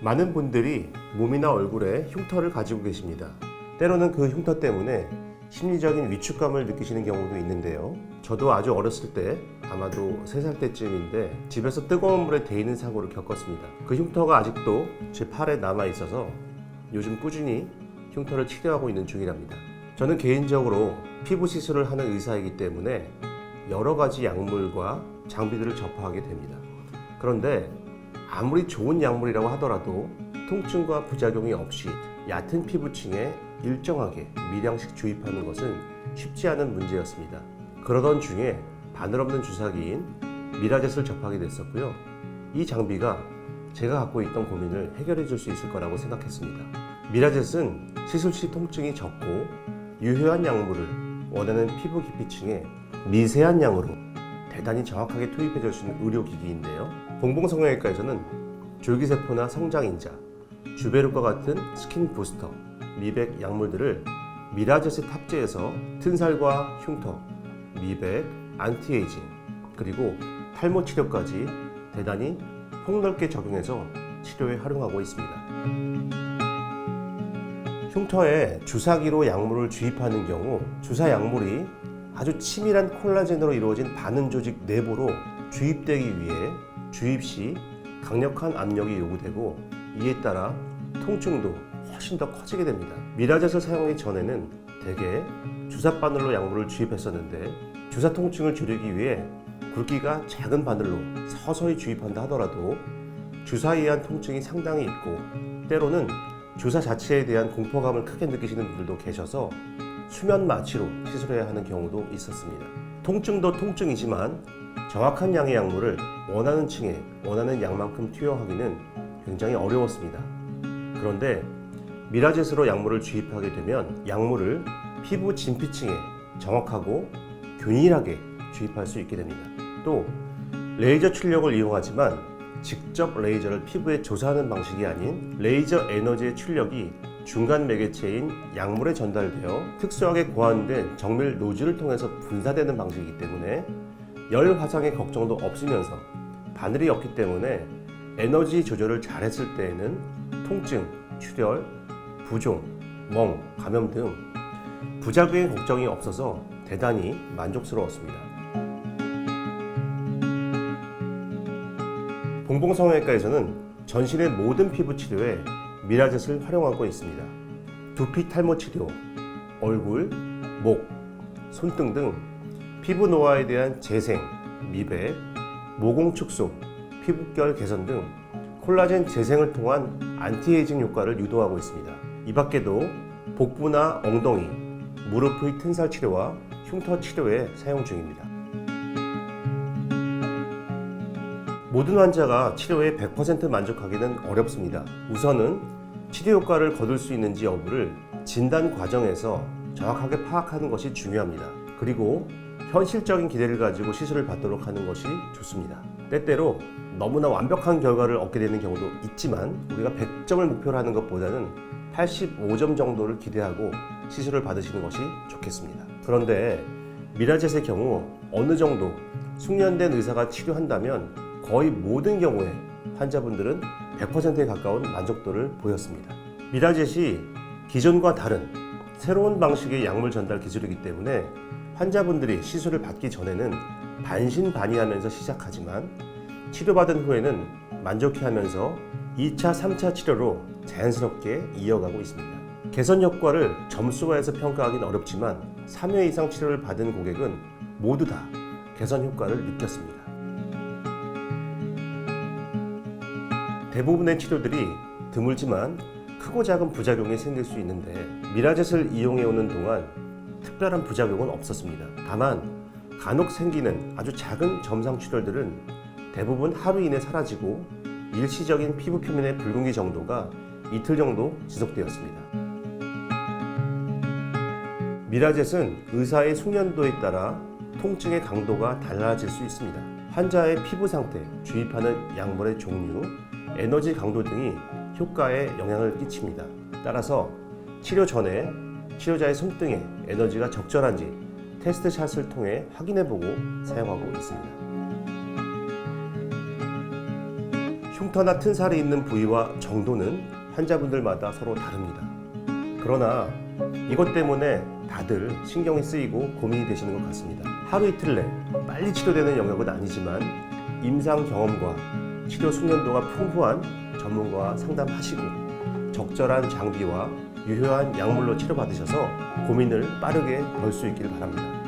많은 분들이 몸이나 얼굴에 흉터를 가지고 계십니다. 때로는 그 흉터 때문에 심리적인 위축감을 느끼시는 경우도 있는데요. 저도 아주 어렸을 때, 아마도 3살 때쯤인데 집에서 뜨거운 물에 데이는 사고를 겪었습니다. 그 흉터가 아직도 제 팔에 남아 있어서 요즘 꾸준히 흉터를 치료하고 있는 중이랍니다. 저는 개인적으로 피부 시술을 하는 의사이기 때문에 여러 가지 약물과 장비들을 접하게 됩니다. 그런데 아무리 좋은 약물이라고 하더라도 통증과 부작용이 없이 얕은 피부층에 일정하게 미량씩 주입하는 것은 쉽지 않은 문제였습니다. 그러던 중에 바늘 없는 주사기인 미라젯을 접하게 됐었고요. 이 장비가 제가 갖고 있던 고민을 해결해 줄 수 있을 거라고 생각했습니다. 미라젯은 시술 시 통증이 적고 유효한 약물을 원하는 피부 깊이층에 미세한 양으로 대단히 정확하게 투입해 줄 수 있는 의료기기인데요. 봉봉성형외과에서는 줄기세포나 성장인자, 주베르과 같은 스킨 부스터, 미백 약물들을 미라젯에 탑재해서 튼살과 흉터, 미백, 안티에이징, 그리고 탈모 치료까지 대단히 폭넓게 적용해서 치료에 활용하고 있습니다. 흉터에 주사기로 약물을 주입하는 경우 주사 약물이 아주 치밀한 콜라겐으로 이루어진 반응 조직 내부로 주입되기 위해 주입 시 강력한 압력이 요구되고 이에 따라 통증도 훨씬 더 커지게 됩니다. 미라젯을 사용하기 전에는 대개 주사바늘로 약물을 주입했었는데 주사 통증을 줄이기 위해 굵기가 작은 바늘로 서서히 주입한다 하더라도 주사에 의한 통증이 상당히 있고 때로는 주사 자체에 대한 공포감을 크게 느끼시는 분들도 계셔서 수면 마취로 시술해야 하는 경우도 있었습니다. 통증도 통증이지만 정확한 양의 약물을 원하는 층에 원하는 양만큼 투여하기는 굉장히 어려웠습니다. 그런데 미라젯으로 약물을 주입하게 되면 약물을 피부 진피층에 정확하고 균일하게 주입할 수 있게 됩니다. 또 레이저 출력을 이용하지만 직접 레이저를 피부에 조사하는 방식이 아닌 레이저 에너지의 출력이 중간 매개체인 약물에 전달되어 특수하게 고안된 정밀 노즐을 통해서 분사되는 방식이기 때문에 열 화상의 걱정도 없으면서 바늘이 없기 때문에 에너지 조절을 잘했을 때에는 통증, 출혈, 부종, 멍, 감염 등 부작용의 걱정이 없어서 대단히 만족스러웠습니다. 봉봉성형외과에서는 전신의 모든 피부 치료에 미라젯을 활용하고 있습니다. 두피 탈모 치료, 얼굴, 목, 손등 등 피부 노화에 대한 재생, 미백, 모공 축소, 피부결 개선 등 콜라겐 재생을 통한 안티에이징 효과를 유도하고 있습니다. 이 밖에도 복부나 엉덩이, 무릎의 튼살 치료와 흉터 치료에 사용 중입니다. 모든 환자가 치료에 100% 만족하기는 어렵습니다. 우선은 치료 효과를 거둘 수 있는지 여부를 진단 과정에서 정확하게 파악하는 것이 중요합니다. 그리고 현실적인 기대를 가지고 시술을 받도록 하는 것이 좋습니다. 때때로 너무나 완벽한 결과를 얻게 되는 경우도 있지만 우리가 100점을 목표로 하는 것보다는 85점 정도를 기대하고 시술을 받으시는 것이 좋겠습니다. 그런데 미라젯의 경우 어느 정도 숙련된 의사가 치료한다면 거의 모든 경우에 환자분들은 100%에 가까운 만족도를 보였습니다. 미라젯이 기존과 다른 새로운 방식의 약물 전달 기술이기 때문에 환자분들이 시술을 받기 전에는 반신반의하면서 시작하지만 치료받은 후에는 만족해하면서 2차, 3차 치료로 자연스럽게 이어가고 있습니다. 개선 효과를 점수화해서 평가하기는 어렵지만 3회 이상 치료를 받은 고객은 모두 다 개선 효과를 느꼈습니다. 대부분의 치료들이 드물지만 크고 작은 부작용이 생길 수 있는데 미라젯을 이용해오는 동안 특별한 부작용은 없었습니다. 다만 간혹 생기는 아주 작은 점상 출혈들은 대부분 하루 이내 사라지고 일시적인 피부 표면의 붉은기 정도가 이틀 정도 지속되었습니다. 미라젯은 의사의 숙련도에 따라 통증의 강도가 달라질 수 있습니다. 환자의 피부 상태, 주입하는 약물의 종류, 에너지 강도 등이 효과에 영향을 끼칩니다. 따라서 치료 전에 치료자의 손등에 에너지가 적절한지 테스트샷을 통해 확인해보고 사용하고 있습니다. 흉터나 튼살이 있는 부위와 정도는 환자분들마다 서로 다릅니다. 그러나 이것 때문에 다들 신경이 쓰이고 고민이 되시는 것 같습니다. 하루 이틀 내 빨리 치료되는 영역은 아니지만 임상 경험과 치료 숙련도가 풍부한 전문가와 상담하시고 적절한 장비와 유효한 약물로 치료받으셔서 고민을 빠르게 덜 수 있기를 바랍니다.